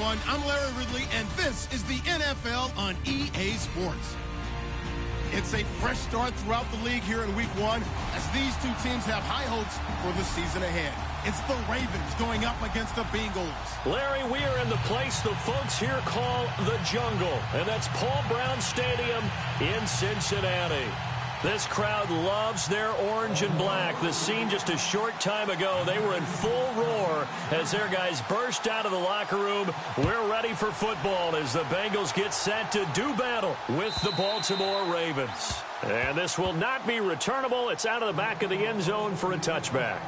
everyone. I'm Larry Ridley, and this is the NFL on EA Sports. It's a fresh start throughout the league here in Week 1 as these two teams have high hopes for the season ahead. It's the Ravens going up against the Bengals. Larry, we are in the place the folks here call the Jungle, and that's Paul Brown Stadium in Cincinnati. This crowd loves their orange and black. The scene just a short time ago, they were in full roar as their guys burst out of the locker room. We're ready for football as the Bengals get set to do battle with the Baltimore Ravens. And this will not be returnable. It's out of the back of the end zone for a touchback.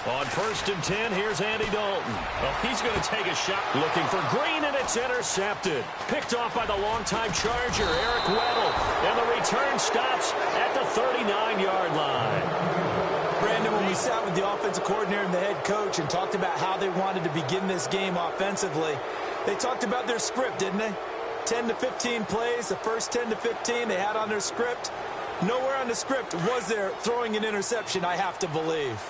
On 1st and 10, here's Andy Dalton. Oh, he's going to take a shot. Looking for Green, and it's intercepted. Picked off by the longtime Charger, Eric Weddle. And the return stops at the 39-yard line. Brandon, when we sat with the offensive coordinator and the head coach and talked about how they wanted to begin this game offensively, they talked about their script, didn't they? 10 to 15 plays, the first 10 to 15 they had on their script. Nowhere on the script was there throwing an interception, I have to believe.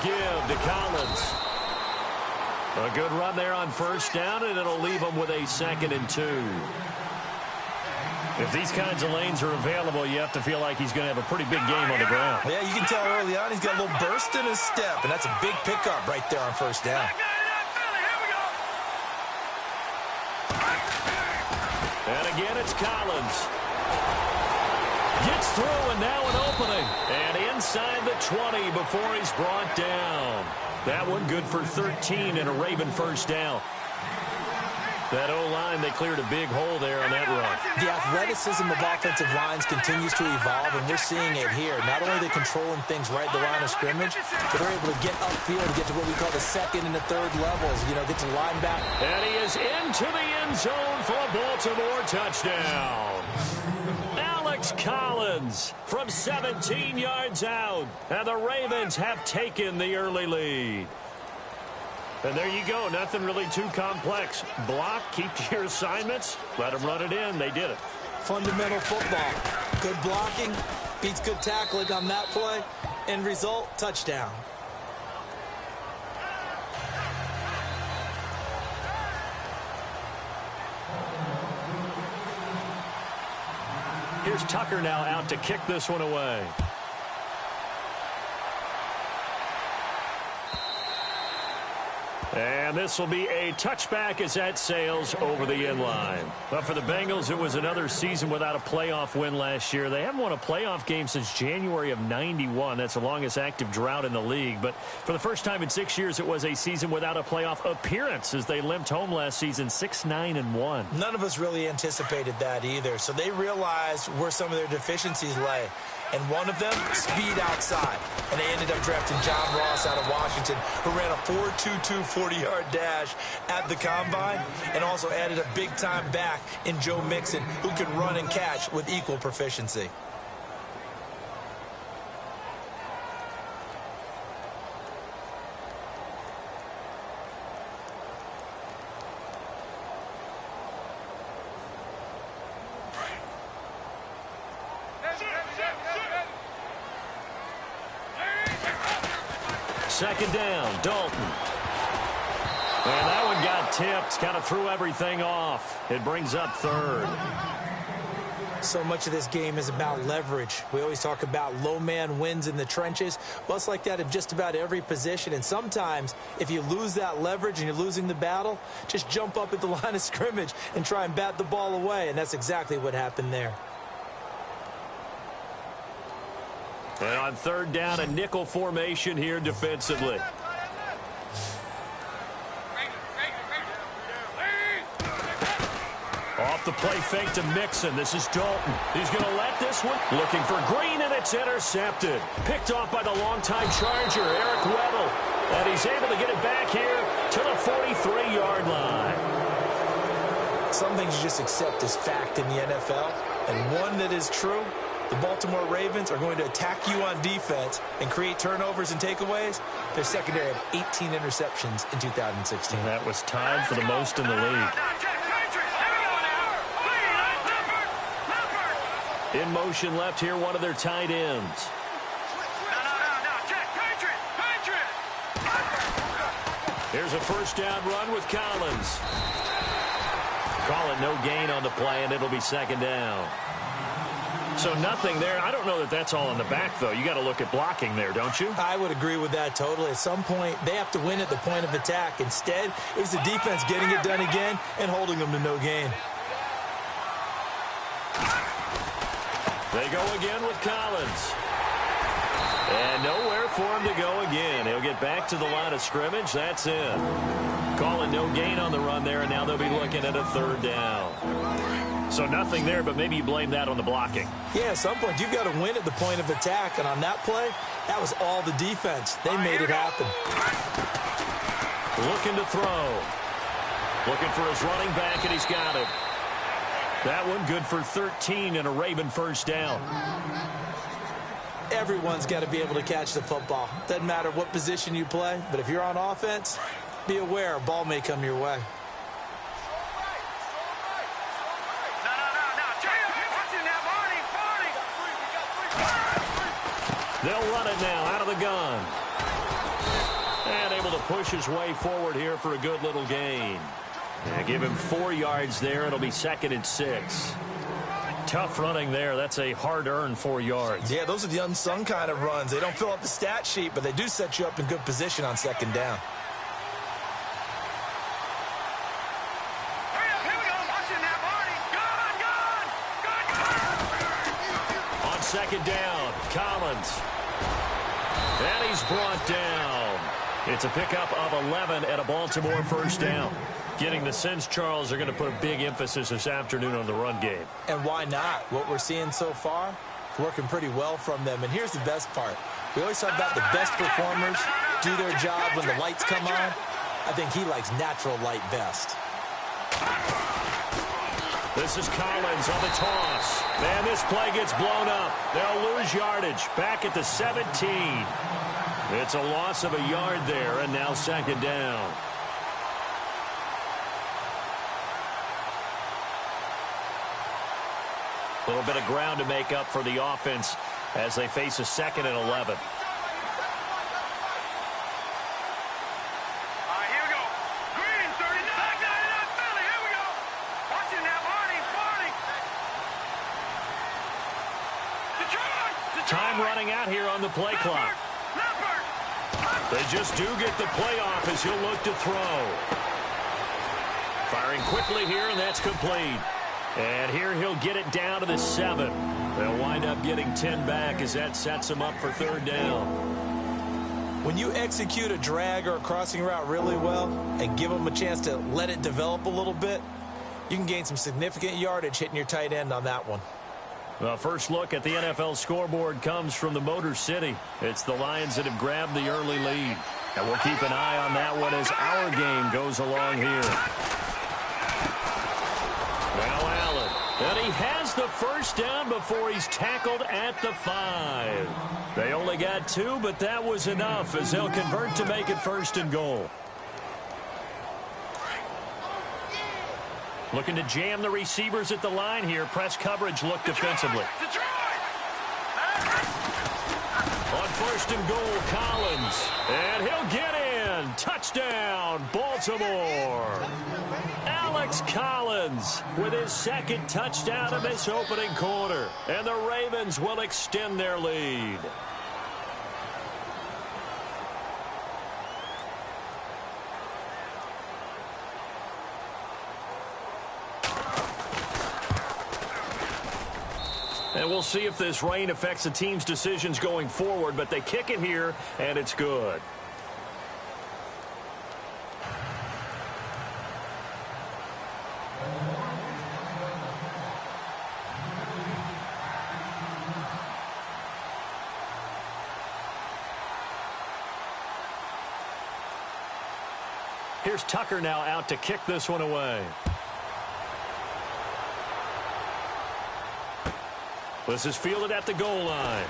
Give to Collins. A good run there on 1st down, and it'll leave them with a 2nd and 2. If these kinds of lanes are available, you have to feel like he's going to have a pretty big game on the ground. Yeah, you can tell early on he's got a little burst in his step, and that's a big pickup right there on 1st down. And again, it's Collins. Gets through, and now an opening. And inside the 20 before he's brought down. That one good for 13 and a Raven 1st down. That O-line, they cleared a big hole there on that run. The athleticism of offensive lines continues to evolve, and we're seeing it here. Not only are they controlling things right at the line of scrimmage, but they're able to get upfield and get to what we call the 2nd and the 3rd levels. You know, get to linebacker. And he is into the end zone for a Baltimore touchdown. Alex Collins from 17 yards out. And the Ravens have taken the early lead. And there you go. Nothing really too complex. Block, keep to your assignments, let them run it in. They did it. Fundamental football. Good blocking, beats good tackling on that play. End result, touchdown. Here's Tucker now out to kick this one away. And this will be a touchback as that sails over the end line. But for the Bengals, it was another season without a playoff win last year. They haven't won a playoff game since January of '91. That's the longest active drought in the league. But for the first time in 6 years, it was a season without a playoff appearance as they limped home last season 6-9-1. None of us really anticipated that either. So they realized where some of their deficiencies lay. And one of them, speed outside. And they ended up drafting John Ross out of Washington, who ran a 4.22 40-yard dash at the Combine, and also added a big-time back in Joe Mixon, who can run and catch with equal proficiency. Second down, Dalton. And that one got tipped, kind of threw everything off. It brings up 3rd. So much of this game is about leverage. We always talk about low man wins in the trenches. Well, it's like that in just about every position. And sometimes, if you lose that leverage and you're losing the battle, just jump up at the line of scrimmage and try and bat the ball away. And that's exactly what happened there. And on 3rd down, a nickel formation here defensively. off the play fake to Mixon. This is Dalton. He's going to let this one. Looking for Green, and it's intercepted. Picked off by the longtime Charger, Eric Weddle. And he's able to get it back here to the 43-yard line. Some things you just accept as fact in the NFL, and one that is true. The Baltimore Ravens are going to attack you on defense and create turnovers and takeaways. Their secondary had 18 interceptions in 2016. And that was tied for the most in the league. In motion left here, one of their tight ends. Here's a first down run with Collins. Call it no gain on the play, and it'll be second down. So nothing there. I don't know that that's all in the back, though. You got to look at blocking there, don't you? I would agree with that totally. At some point, they have to win at the point of attack. Instead, it was the defense getting it done again and holding them to no gain. They go again with Collins. And nowhere for him to go again. He'll get back to the line of scrimmage. That's it. Calling no gain on the run there, and now they'll be looking at a third down. So nothing there, but maybe you blame that on the blocking. Yeah, at some point, you've got to win at the point of attack. And on that play, that was all the defense. They made it happen. Looking to throw. Looking for his running back, and he's got it. That one good for 13 and a Raven first down. Everyone's got to be able to catch the football. Doesn't matter what position you play, but if you're on offense, be aware a ball may come your way. They'll run it now out of the gun. And able to push his way forward here for a good little gain. And give him 4 yards there. It'll be 2nd and 6. Tough running there. That's a hard-earned 4 yards. Yeah, those are the unsung kind of runs. They don't fill up the stat sheet, but they do set you up in good position on second down. On second down, Collins. And he's brought down. It's a pickup of 11 at a Baltimore first down. Getting the sense, Charles, are going to put a big emphasis this afternoon on the run game. And why not? What we're seeing so far is working pretty well from them. And here's the best part. We always talk about the best performers do their job when the lights come on. I think he likes natural light best. This is Collins on the toss. And this play gets blown up. They'll lose yardage. Back at the 17. It's a loss of a yard there, and now second down. A little bit of ground to make up for the offense as they face a 2nd and 11. Time running out here on the play clock. They just do get the play off as he'll look to throw. Firing quickly here, and that's complete. And here he'll get it down to the 7. They'll wind up getting 10 back as that sets them up for third down. When you execute a drag or a crossing route really well and give them a chance to let it develop a little bit, you can gain some significant yardage hitting your tight end on that one. Well, first look at the NFL scoreboard comes from the Motor City. It's the Lions that have grabbed the early lead. And we'll keep an eye on that one as our game goes along here. Now Allen. And he has the first down before he's tackled at the 5. They only got 2, but that was enough as they'll convert to make it 1st and goal. Looking to jam the receivers at the line here. Press coverage look defensively. On 1st and goal, Collins. And he'll get in. Touchdown, Baltimore. Alex Collins with his 2nd touchdown in this opening quarter. And the Ravens will extend their lead. And we'll see if this rain affects the team's decisions going forward, but they kick it here, and it's good. Here's Tucker now out to kick this one away. This is fielded at the goal line.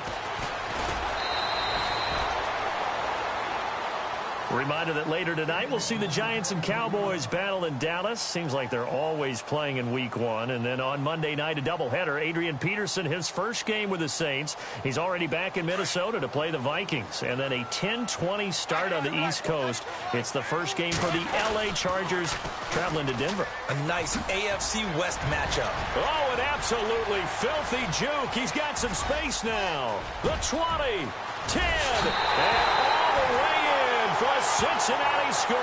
Reminder that later tonight we'll see the Giants and Cowboys battle in Dallas. Seems like they're always playing in week one. And then on Monday night, a doubleheader. Adrian Peterson, his first game with the Saints. He's already back in Minnesota to play the Vikings. And then a 10-20 start on the East Coast. It's the first game for the L.A. Chargers traveling to Denver. A nice AFC West matchup. Oh, an absolutely filthy juke. He's got some space now. The 20, 10, and all the way in for a Cincinnati score.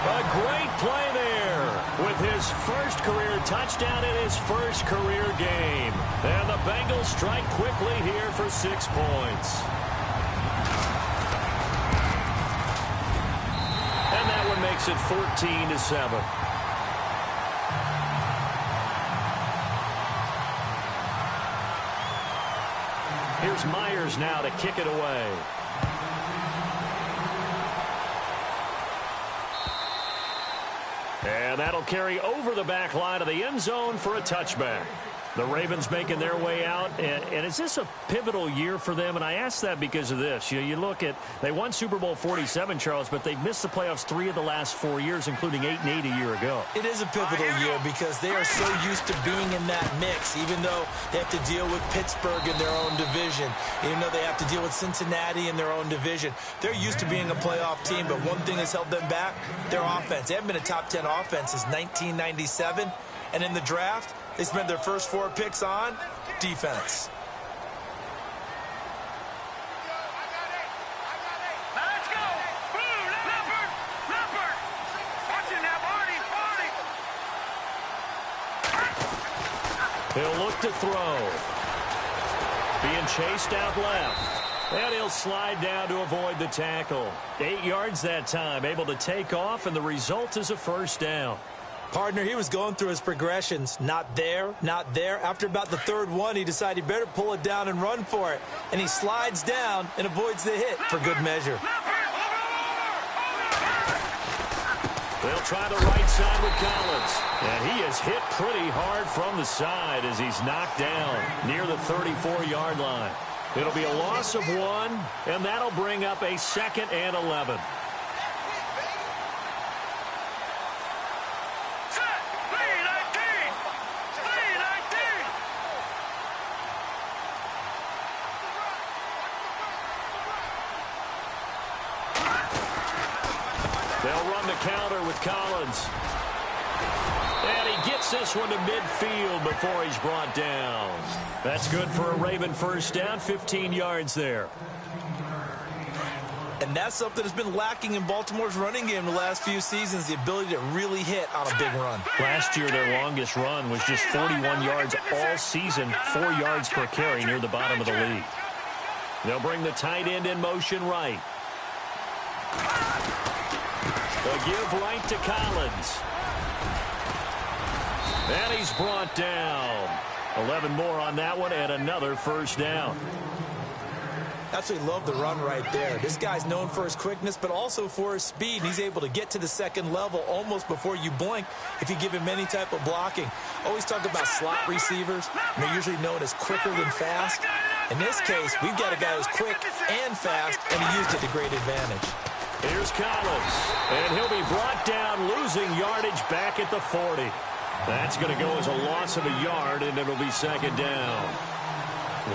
A great play there with his first career touchdown in his first career game. And the Bengals strike quickly here for 6 points. And that one makes it 14-7. Here's Myers now to kick it away. And that'll carry over the back line of the end zone for a touchback. The Ravens making their way out. And is this a pivotal year for them? And I ask that because of this. You look at, they won Super Bowl 47, Charles, but they've missed the playoffs 3 of the last 4 years, including 8-8 a year ago. It is a pivotal year because they are so used to being in that mix, even though they have to deal with Pittsburgh in their own division, even though they have to deal with Cincinnati in their own division. They're used to being a playoff team, but one thing has held them back, their offense. They haven't been a top 10 offense since 1997, and in the draft, they spent their first 4 picks on defense. Let's go. Leopard. Watching that party. He'll look to throw. Being chased out left. And he'll slide down to avoid the tackle. 8 yards that time, able to take off, and the result is a first down. Partner, he was going through his progressions. Not there, not there. After about the 3rd one, he decided he better pull it down and run for it. And he slides down and avoids the hit for good measure. They'll try the right side with Collins. And he is hit pretty hard from the side as he's knocked down near the 34-yard line. It'll be a loss of 1, and that'll bring up a 2nd and 11. They'll run the counter with Collins. And he gets this one to midfield before he's brought down. That's good for a Raven first down, 15 yards there. And that's something that's been lacking in Baltimore's running game the last few seasons, the ability to really hit on a big run. Last year, their longest run was just 41 yards all season, 4 yards per carry near the bottom of the league. They'll bring the tight end in motion right. They'll give right to Collins. And he's brought down. 11 more on that one and another first down. Absolutely love the run right there. This guy's known for his quickness, but also for his speed. He's able to get to the 2nd level almost before you blink if you give him any type of blocking. Always talk about slot receivers. They're usually known as quicker than fast. In this case, we've got a guy who's quick and fast, and he used it to great advantage. Here's Collins, and he'll be brought down, losing yardage back at the 40. That's going to go as a loss of a yard, and it'll be 2nd down.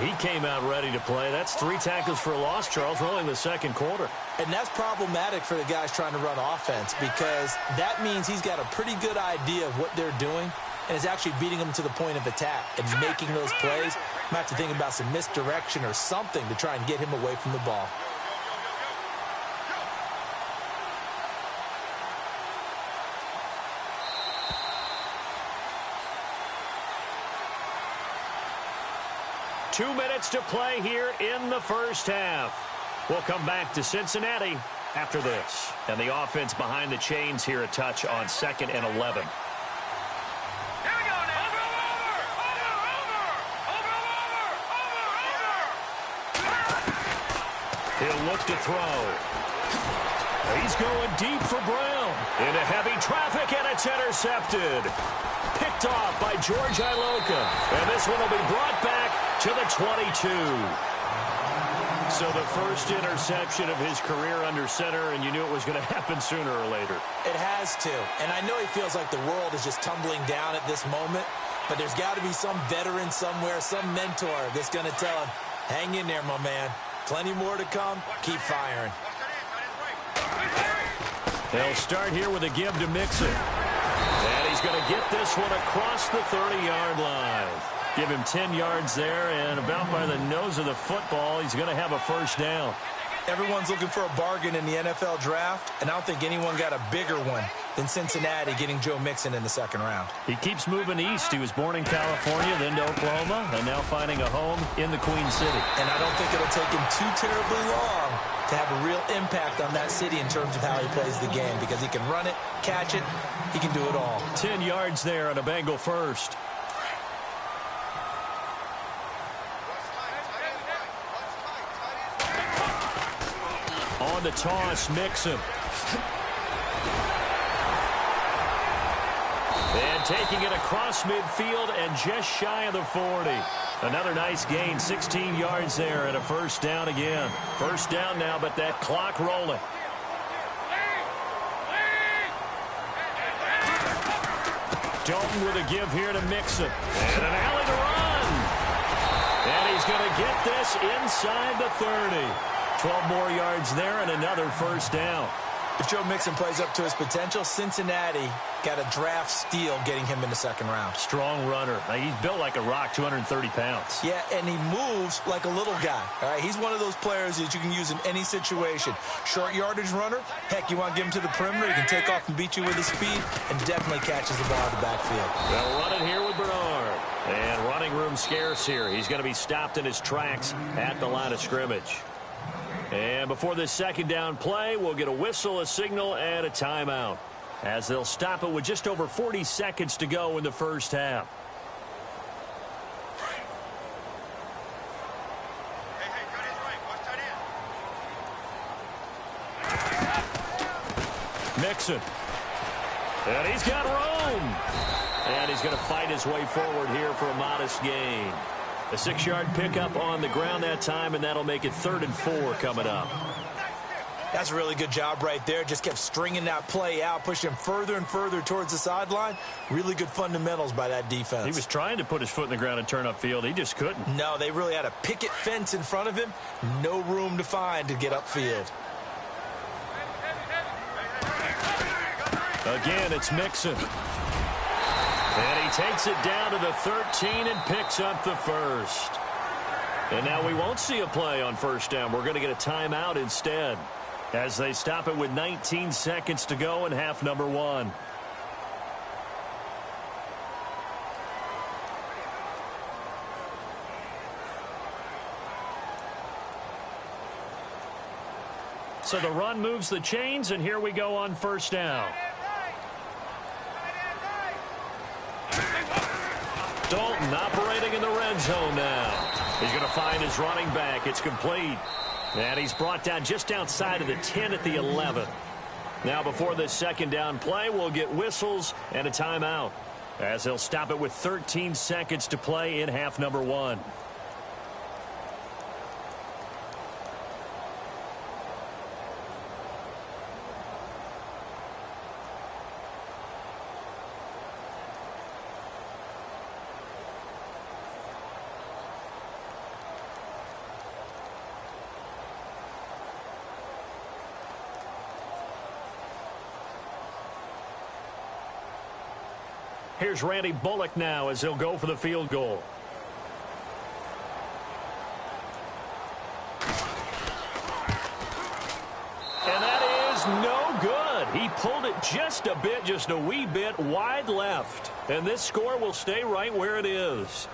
He came out ready to play. That's 3 tackles for a loss, Charles, really in the 2nd quarter. And that's problematic for the guys trying to run offense because that means he's got a pretty good idea of what they're doing and is actually beating them to the point of attack and making those plays. Might have to think about some misdirection or something to try and get him away from the ball. Two minutes to play here in the first half. We'll come back to Cincinnati after this. And the offense behind the chains here a touch on 2nd and 11. Here we go now. He'll look to throw. He's going deep for Brown. Into heavy traffic, and it's intercepted. Picked off by George Iloka. And this one will be brought back to the 22. So the first interception of his career under center, and you knew it was going to happen sooner or later. It has to. And I know he feels like the world is just tumbling down at this moment, but there's got to be some veteran somewhere, some mentor that's going to tell him, hang in there, my man. Plenty more to come. Keep firing. They'll start here with a give to Mixon. And he's going to get this one across the 30-yard line. Give him 10 yards there, and about by the nose of the football, he's going to have a first down. Everyone's looking for a bargain in the NFL draft, and I don't think anyone got a bigger one than Cincinnati getting Joe Mixon in the second round. He keeps moving east. He was born in California, then to Oklahoma, and now finding a home in the Queen City. And I don't think it'll take him too terribly long to have a real impact on that city in terms of how he plays the game, because he can run it, catch it, he can do it all. 10 yards there on a Bengal first. On the toss, Mixon. And taking it across midfield and just shy of the 40. Another nice gain, 16 yards there and a first down again. First down now, but that clock rolling. Dalton with a give here to Mixon. And an alley to run. And he's going to get this inside the 30. 12 more yards there and another first down. If Joe Mixon plays up to his potential, Cincinnati got a draft steal getting him in the second round. Strong runner. He's built like a rock, 230 pounds. Yeah, and he moves like a little guy. All right, he's one of those players that you can use in any situation. Short yardage runner, heck, you want to give him to the perimeter, he can take off and beat you with his speed, and definitely catches the ball in the backfield. They'll run it here with Bernard. And running room scarce here. He's going to be stopped in his tracks at the line of scrimmage. And before this second down play, we'll get a whistle, a signal, and a timeout, as they'll stop it with just over 40 seconds to go in the first half. Mixon. And he's got room. And he's going to fight his way forward here for a modest gain. A 6-yard pickup on the ground that time, and that'll make it 3rd and 4 coming up. That's a really good job right there. Just kept stringing that play out, pushing him further and further towards the sideline. Really good fundamentals by that defense. He was trying to put his foot in the ground and turn upfield. He just couldn't. No, they really had a picket fence in front of him. No room to find to get upfield. Again, it's Mixon. And he takes it down to the 13 and picks up the first. And now we won't see a play on first down. We're going to get a timeout instead, as they stop it with 19 seconds to go in half number 1. So the run moves the chains, and here we go on first down. Dalton operating in the red zone now. He's going to find his running back. It's complete. And he's brought down just outside of the 10 at the 11. Now before this second down play, we'll get whistles and a timeout, as they'll stop it with 13 seconds to play in half number 1. Here's Randy Bullock now as he'll go for the field goal. And that is no good. He pulled it just a bit, just a wee bit wide left. And this score will stay right where it is.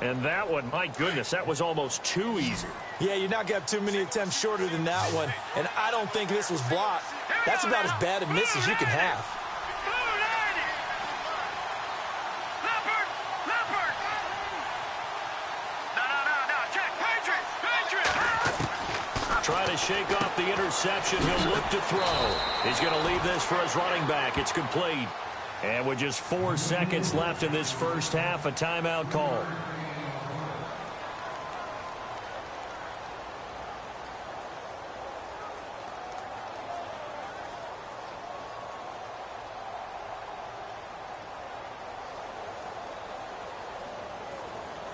And that one, my goodness, that was almost too easy. Yeah, you're not going to have too many attempts shorter than that one. And I don't think this was blocked. That's about as bad a miss as you can have. Try to shake off the interception. He'll look to throw. He's going to leave this for his running back. It's complete. And with just 4 seconds left in this first half, a timeout call.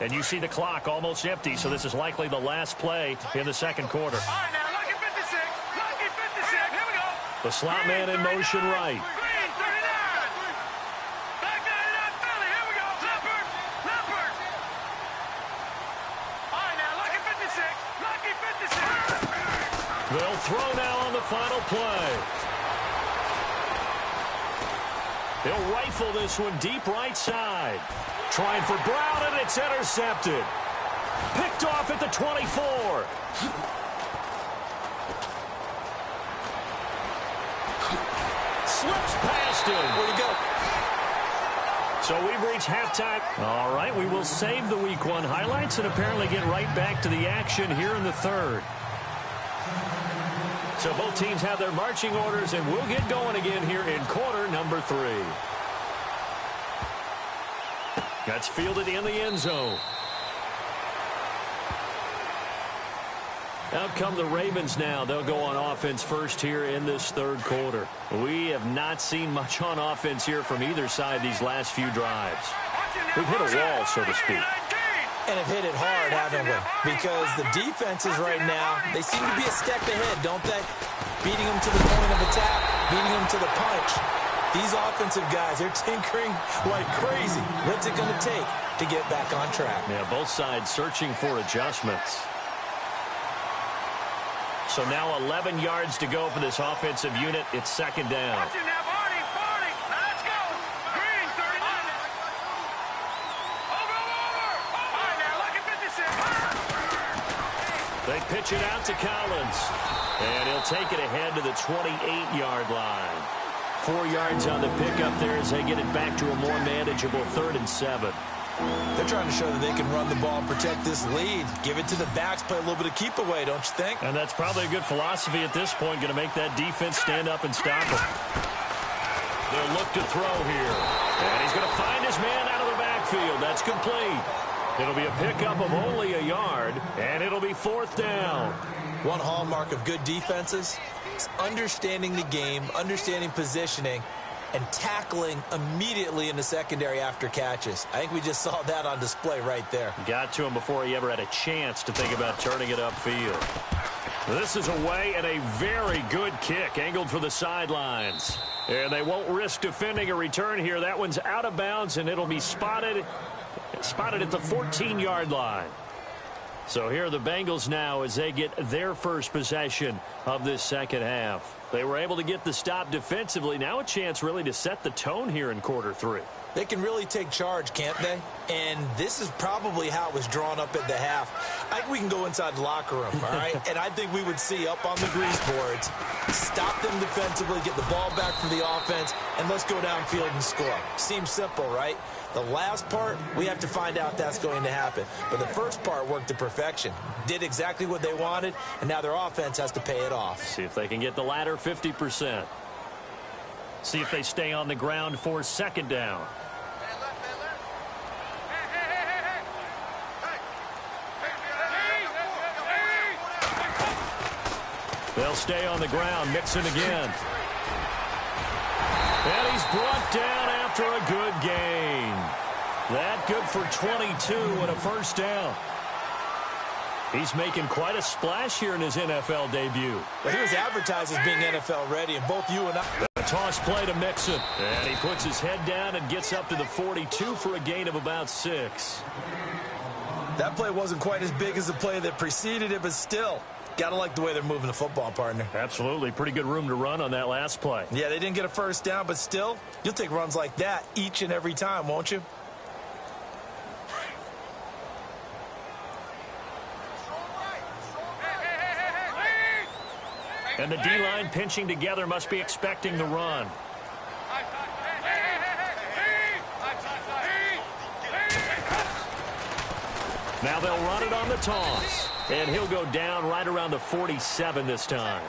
And you see the clock almost empty, so this is likely the last play in the second quarter. All right, now, lucky 56. Lucky 56. Here we go. The slot man in motion right. Green, 39. Back 99, Philly. Here we go. Leopard. Leopard. All right, now, lucky 56. Lucky 56. They'll throw now on the final play. He'll rifle this one deep right side. Trying for Brown, and it's intercepted. Picked off at the 24. Slips past him. Where'd he go? So we've reached halftime. All right, we will save the Week 1 highlights and apparently get right back to the action here in the third. So both teams have their marching orders, and we'll get going again here in quarter number 3. That's fielded in the end zone. Out come the Ravens now. They'll go on offense first here in this third quarter. We have not seen much on offense here from either side these last few drives. We've hit a wall, so to speak. And have hit it hard, haven't we? Because the defenses right now, they seem to be a step ahead, don't they? Beating them to the point of attack, beating them to the punch. These offensive guys, they're tinkering like crazy. What's it going to take to get back on track? Yeah, both sides searching for adjustments. So now 11 yards to go for this offensive unit. It's second down. Watch it now, Barney, Barney. Now let's go. Green, 39. Over. All right, now, lucky 56. They pitch it out to Collins. And he'll take it ahead to the 28-yard line. 4 yards on the pickup there as they get it back to a more manageable 3rd and 7. They're trying to show that they can run the ball and protect this lead. Give it to the backs, play a little bit of keep away, don't you think? And that's probably a good philosophy at this point, going to make that defense stand up and stop them. They'll look to throw here. And he's going to find his man out of the backfield. That's complete. It'll be a pickup of only a yard, and it'll be 4th down. One hallmark of good defenses is understanding the game, understanding positioning, and tackling immediately in the secondary after catches. I think we just saw that on display right there. Got to him before he ever had a chance to think about turning it upfield. This is away and a very good kick angled for the sidelines. And they won't risk defending a return here. That one's out of bounds, and it'll be spotted at the 14-yard line. So here are the Bengals now as they get their first possession of this second half. They were able to get the stop defensively. Now a chance really to set the tone here in quarter 3. They can really take charge, can't they? And this is probably how it was drawn up at the half. I think we can go inside the locker room, all right? And I think we would see up on the grease boards, stop them defensively, get the ball back for the offense, and let's go downfield and score. Seems simple, right? The last part, we have to find out that's going to happen. But the first part worked to perfection. Did exactly what they wanted, and now their offense has to pay it off. See if they can get the latter 50%. See if they stay on the ground for second down. They'll stay on the ground. Mixon again. And he's brought down after a good gain. That good for 22 and a first down. He's making quite a splash here in his NFL debut. Well, he was advertised as being NFL ready, and both you and I... The toss play to Mixon. And he puts his head down and gets up to the 42 for a gain of about 6. That play wasn't quite as big as the play that preceded it, but still, gotta like the way they're moving the football, partner. Absolutely. Pretty good room to run on that last play. Yeah, they didn't get a first down, but still, you'll take runs like that each and every time, won't you? And the D-line pinching together must be expecting the run. Now they'll run it on the toss. And he'll go down right around the 47 this time.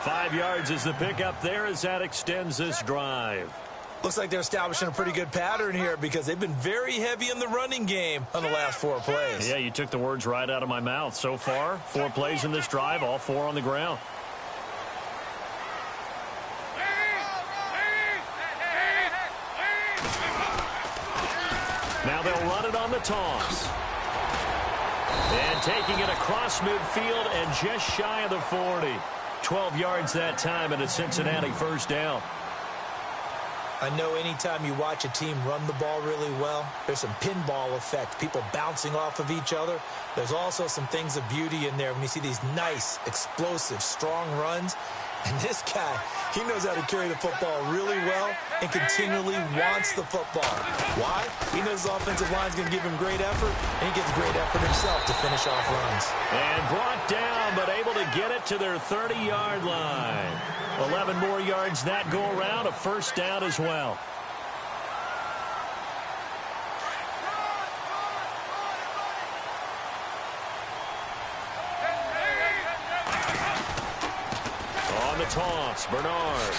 5 yards is the pickup there as that extends this drive. Looks like they're establishing a pretty good pattern here because they've been very heavy in the running game on the last 4 plays. Yeah, you took the words right out of my mouth. So far, 4 plays in this drive, all 4 on the ground. Now they'll run it on the toss. And taking it across midfield and just shy of the 40. 12 yards that time and a Cincinnati first down. I know anytime you watch a team run the ball really well, there's some pinball effect, people bouncing off of each other. There's also some things of beauty in there when you see these nice, explosive, strong runs. And this guy, he knows how to carry the football really well and continually wants the football. Why? He knows his offensive line's going to give him great effort, and he gets great effort himself to finish off runs. And brought down, but able to get it to their 30-yard line. 11 more yards that go around, a first down as well. On the toss, Bernard.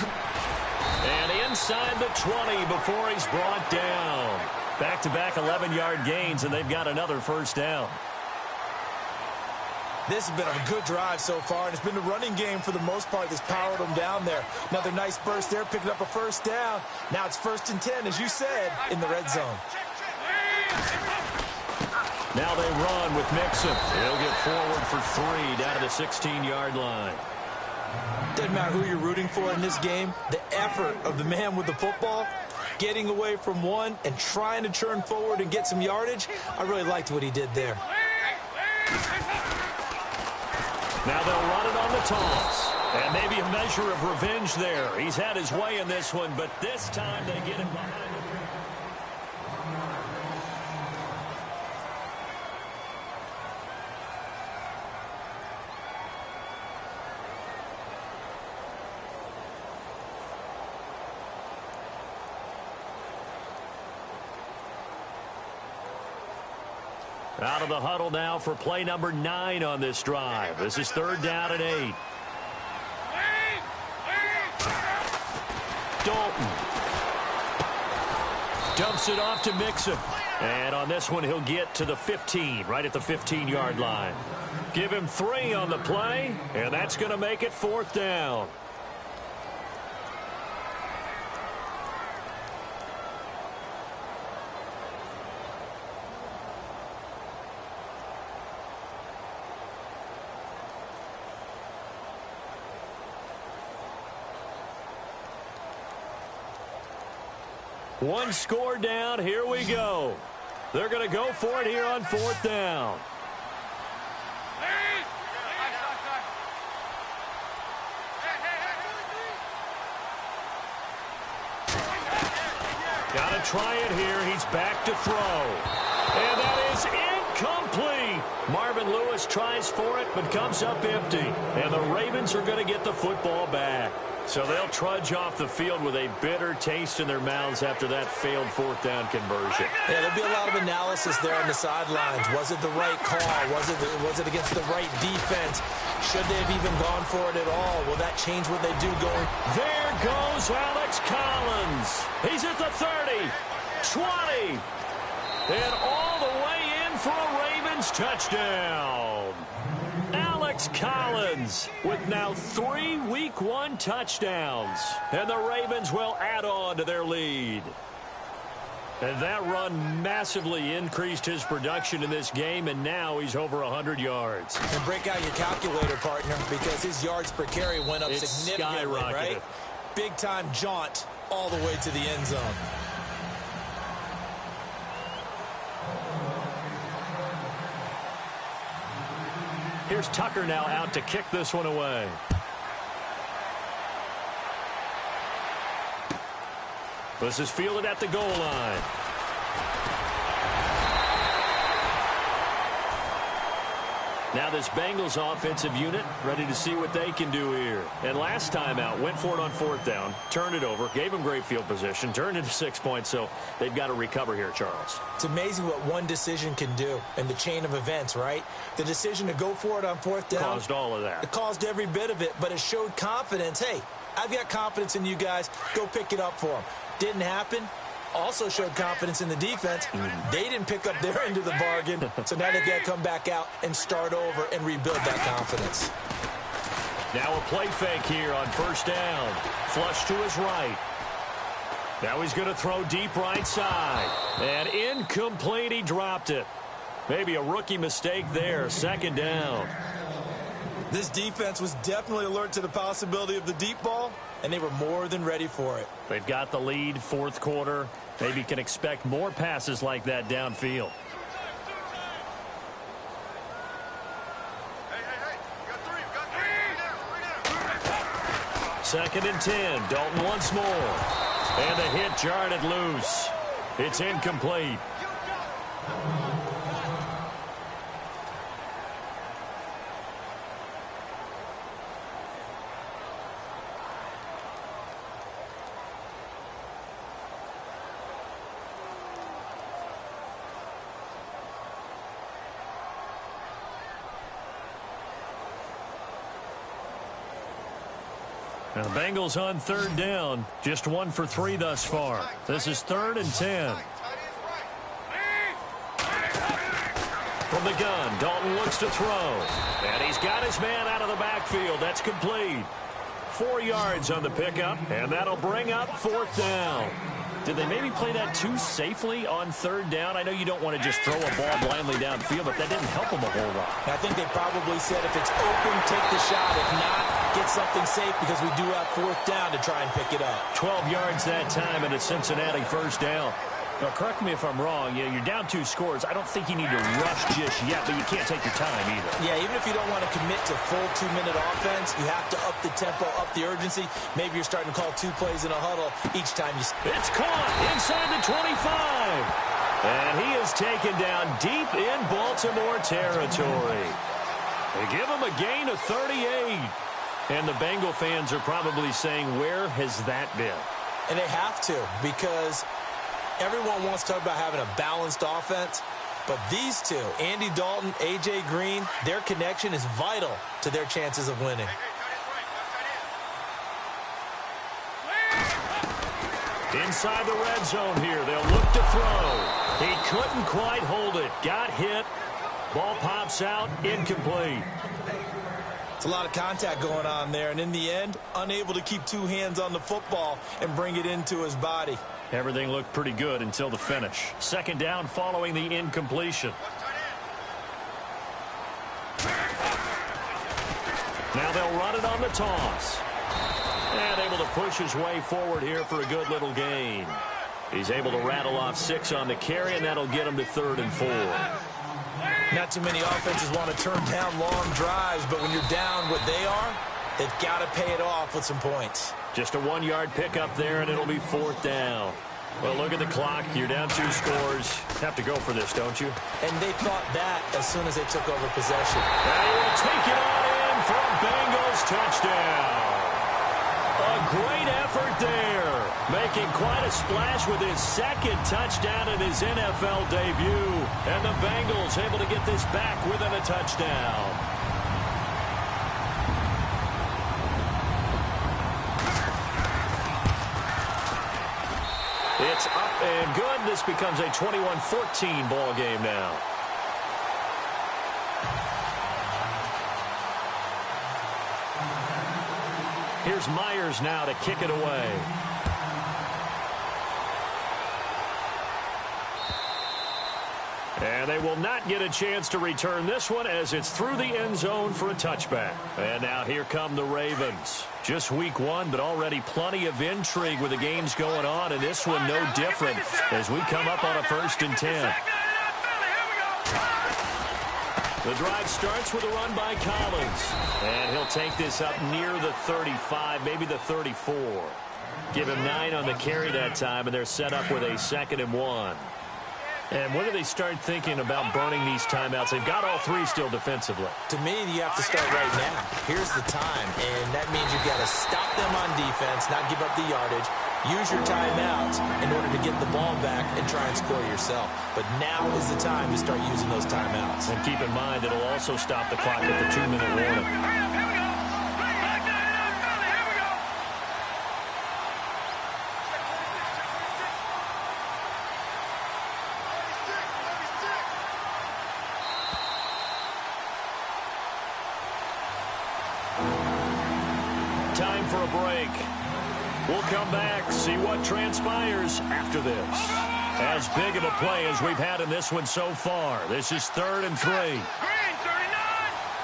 And inside the 20 before he's brought down. Back-to-back 11-yard gains, and they've got another first down. This has been a good drive so far, and it's been the running game for the most part that's powered them down there. Another nice burst there, picking up a first down. Now it's 1st and 10, as you said, in the red zone. Now they run with Mixon. He'll get forward for 3 down to the 16-yard line. Doesn't matter who you're rooting for in this game. The effort of the man with the football, getting away from one and trying to turn forward and get some yardage, I really liked what he did there. Now they'll run it on the toss. And maybe a measure of revenge there. He's had his way in this one, but this time they get him behind the Out of the huddle now for play number 9 on this drive. This is 3rd down and 8. Dalton dumps it off to Mixon. And on this one, he'll get to the 15, right at the 15-yard line. Give him 3 on the play, and that's going to make it 4th down. One score down. Here we go. They're going to go for it here on 4th down. Got to try it here. He's back to throw. And that is incomplete. Marvin Lewis tries for it, but comes up empty. And the Ravens are going to get the football back. So they'll trudge off the field with a bitter taste in their mouths after that failed 4th down conversion. Yeah, there'll be a lot of analysis there on the sidelines. Was it the right call? Was it against the right defense? Should they have even gone for it at all? Will that change what they do going? There goes Alex Collins. He's at the 30, 20, and all the way in for a Ravens touchdown. Alex Collins with now 3 Week 1 touchdowns. And the Ravens will add on to their lead. And that run massively increased his production in this game, and now he's over 100 yards. And break out your calculator, partner, because his yards per carry went up significantly, right? Big-time jaunt all the way to the end zone. Here's Tucker now out to kick this one away. This is fielded at the goal line. Now this Bengals offensive unit ready to see what they can do here. And last time out, went for it on 4th down, turned it over, gave them great field position, turned into 6 points, so they've got to recover here, Charles. It's amazing what one decision can do in the chain of events, right? The decision to go for it on 4th down. Caused all of that. It caused every bit of it, but it showed confidence. Hey, I've got confidence in you guys. Go pick it up for them. Didn't happen. Also showed confidence in the defense. They didn't pick up their end of the bargain, so now they've got to come back out and start over and rebuild that confidence. Now a play fake here on 1st down. Flush to his right. Now he's going to throw deep right side. And incomplete, he dropped it. Maybe a rookie mistake there, 2nd down. This defense was definitely alert to the possibility of the deep ball, and they were more than ready for it. They've got the lead, 4th quarter. Maybe can expect more passes like that downfield. Second and 10. Dalton once more. And the hit jarred it loose. It's incomplete. Now the Bengals on 3rd down. Just 1 for 3 thus far. This is 3rd and 10. From the gun, Dalton looks to throw. And he's got his man out of the backfield. That's complete. 4 yards on the pickup, and that'll bring up 4th down. Did they maybe play that too safely on 3rd down? I know you don't want to just throw a ball blindly downfield, but that didn't help them a whole lot. I think they probably said if it's open, take the shot. If not, get something safe because we do have 4th down to try and pick it up. 12 yards that time, and it's Cincinnati 1st down. Now, correct me if I'm wrong. You're down 2 scores. I don't think you need to rush just yet, but you can't take your time either. Yeah, even if you don't want to commit to full 2-minute offense, you have to up the tempo, up the urgency. Maybe you're starting to call 2 plays in a huddle each time you... It's caught inside the 25. And he is taken down deep in Baltimore territory. They give him a gain of 38. And the Bengal fans are probably saying, where has that been? And they have to, because... everyone wants to talk about having a balanced offense, but these two, Andy Dalton, A.J. Green, their connection is vital to their chances of winning. Inside the red zone here, they'll look to throw. He couldn't quite hold it. Got hit. Ball pops out, incomplete. It's a lot of contact going on there, and in the end, unable to keep 2 hands on the football and bring it into his body. Everything looked pretty good until the finish. 2nd down following the incompletion. Now they'll run it on the toss. And able to push his way forward here for a good little gain. He's able to rattle off 6 on the carry, and that'll get him to 3rd and 4. Not too many offenses want to turn down long drives, but when you're down what they are, they've got to pay it off with some points. Just a 1-yard pickup there, and it'll be 4th down. Well, look at the clock. You're down 2 scores. Have to go for this, don't you? And they thought that as soon as they took over possession. And he will take it on in for a Bengals touchdown. A great effort there. Making quite a splash with his 2nd touchdown in his NFL debut. And the Bengals able to get this back within a touchdown. It's up and good. This becomes a 21-14 ball game now. Here's Myers now to kick it away. And they will not get a chance to return this one as it's through the end zone for a touchback. And now here come the Ravens. Just week 1, but already plenty of intrigue with the games going on, and this one no different as we come up on a 1st and 10. The drive starts with a run by Collins. And he'll take this up near the 35, maybe the 34. Give him 9 on the carry that time, and they're set up with a 2nd and 1. And when do they start thinking about burning these timeouts? They've got all three still defensively. To me, you have to start right now. Here's the time, and that means you've got to stop them on defense, not give up the yardage, use your timeouts in order to get the ball back and try and score yourself. But now is the time to start using those timeouts. And keep in mind, it'll also stop the clock at the 2-minute warning. Time for a break. We'll come back, see what transpires after this. As big of a play as we've had in this one so far. This is 3rd and 3. Green 39!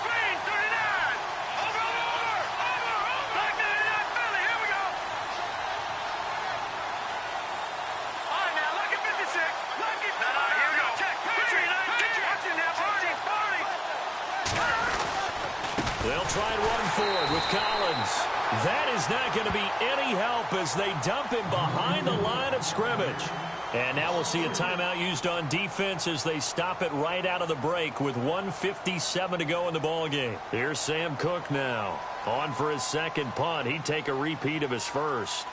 Green 39! Over! Black 99 Philly, here we go! All right, now, lucky 56. Lucky 56. No, here we go. Check. Get you now, party. They'll try and run forward with Collins. That is not going to be any help as they dump him behind the line of scrimmage. And now we'll see a timeout used on defense as they stop it right out of the break with 1:57 to go in the ballgame. Here's Sam Cook now. On for his second punt. He'd take a repeat of his first.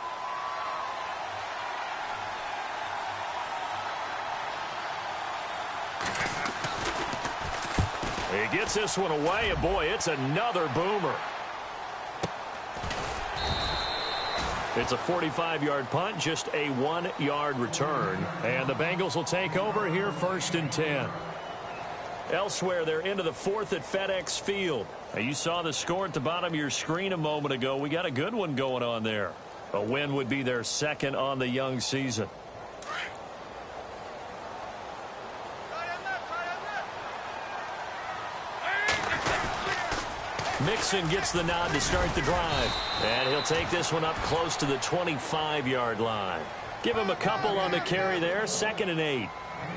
He gets this one away, and boy, it's another boomer. It's a 45-yard punt, just a 1-yard return. And the Bengals will take over here 1st and 10. Elsewhere, they're into the 4th at FedEx Field. Now, you saw the score at the bottom of your screen a moment ago. We got a good one going on there. A win would be their 2nd on the young season. Mixon gets the nod to start the drive. And he'll take this one up close to the 25-yard line. Give him a couple on the carry there. 2nd and 8.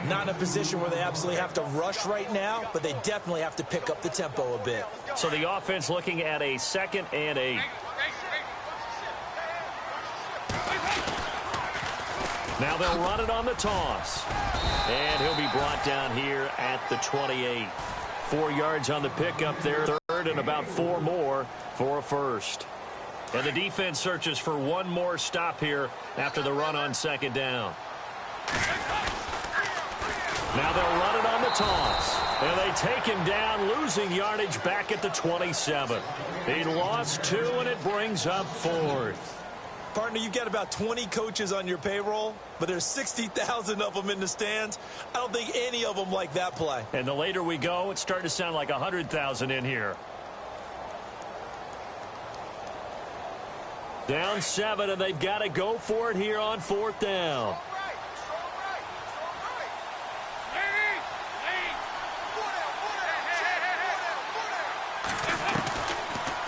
Not in a position where they absolutely have to rush right now, but they definitely have to pick up the tempo a bit. So the offense looking at a 2nd and 8. Now they'll run it on the toss. And he'll be brought down here at the 28. 4 yards on the pickup there. 3rd and about 4 more for a first. And the defense searches for one more stop here after the run on 2nd down. Now they'll run it on the toss. And they take him down, losing yardage back at the 27. He lost 2, and it brings up 4th. Partner, you've got about 20 coaches on your payroll, but there's 60,000 of them in the stands. I don't think any of them like that play. And the later we go, it's starting to sound like 100,000 in here. Down 7, and they've got to go for it here on 4th down.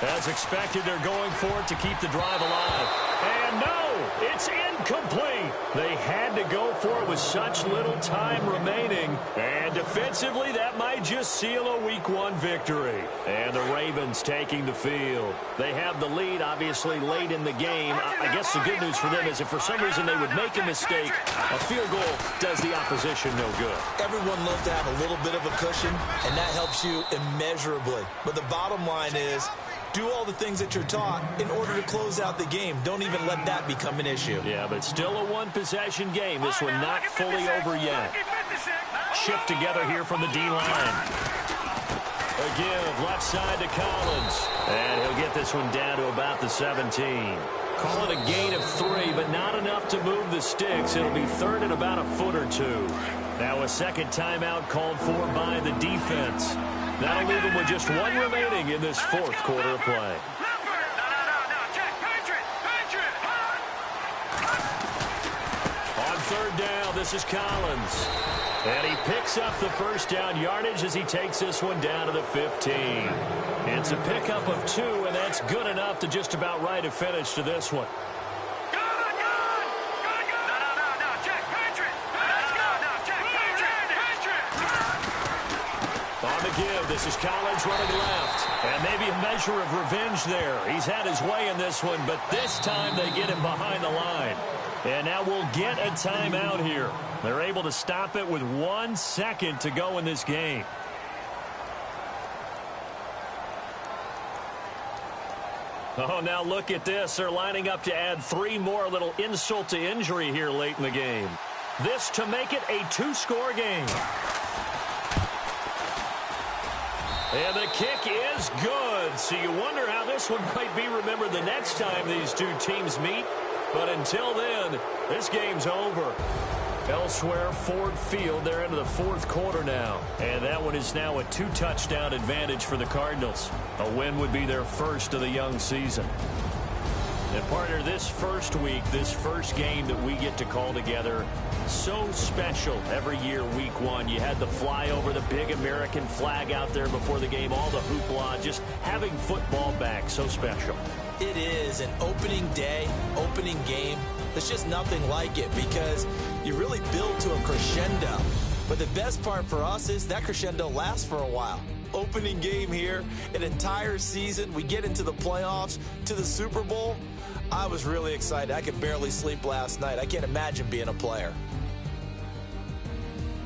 As expected, they're going for it to keep the drive alive. And no, it's incomplete. They had to go for it with such little time remaining. And defensively, that might just seal a Week 1 victory. And the Ravens taking the field. They have the lead, obviously, late in the game. I guess the good news for them is if for some reason they would make a mistake, a field goal does the opposition no good. Everyone loves to have a little bit of a cushion, and that helps you immeasurably. But the bottom line is, do all the things that you're taught in order to close out the game. Don't even let that become an issue. Yeah, but still a one-possession game. This one not fully over yet. Shift together here from the D-line. A give left side to Collins. And he'll get this one down to about the 17. Call it a gain of 3, but not enough to move the sticks. It'll be 3rd and about a foot or 2. Now a second timeout called for by the defense. That'll leave them with just 1 remaining in this 4th quarter of play. On 3rd down, this is Collins. And he picks up the first down yardage as he takes this one down to the 15. It's a pickup of 2, and that's good enough to just about write a finish to this one. Give. This is Collins running left. And maybe a measure of revenge there. He's had his way in this one, but this time they get him behind the line. And now we'll get a timeout here. They're able to stop it with 1 second to go in this game. Oh, now look at this. They're lining up to add 3 more, a little insult to injury here late in the game. This to make it a 2-score game. And the kick is good. So you wonder how this one might be remembered the next time these two teams meet. But until then, this game's over. Elsewhere, Ford Field, they're into the 4th quarter now. And that one is now a 2-touchdown advantage for the Cardinals. A win would be their first of the young season. And partner, this first week, this first game that we get to call together, so special every year, week 1. You had the flyover, the big American flag out there before the game, all the hoopla, just having football back, so special. It is an opening day, opening game. There's just nothing like it because you really build to a crescendo. But the best part for us is that crescendo lasts for a while. Opening game here, an entire season. We get into the playoffs, to the Super Bowl. I was really excited. I could barely sleep last night. I can't imagine being a player.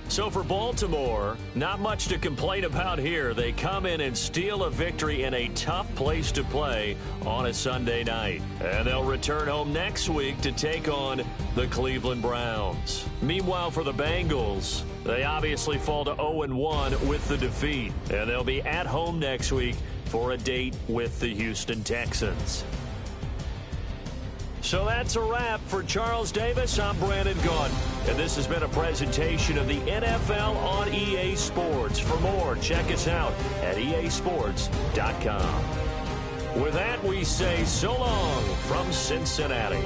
So for Baltimore, not much to complain about here. They come in and steal a victory in a tough place to play on a Sunday night. And they'll return home next week to take on the Cleveland Browns. Meanwhile, for the Bengals, they obviously fall to 0-1 with the defeat. And they'll be at home next week for a date with the Houston Texans. So that's a wrap. For Charles Davis, I'm Brandon Gaudin. And this has been a presentation of the NFL on EA Sports. For more, check us out at easports.com. With that, we say so long from Cincinnati.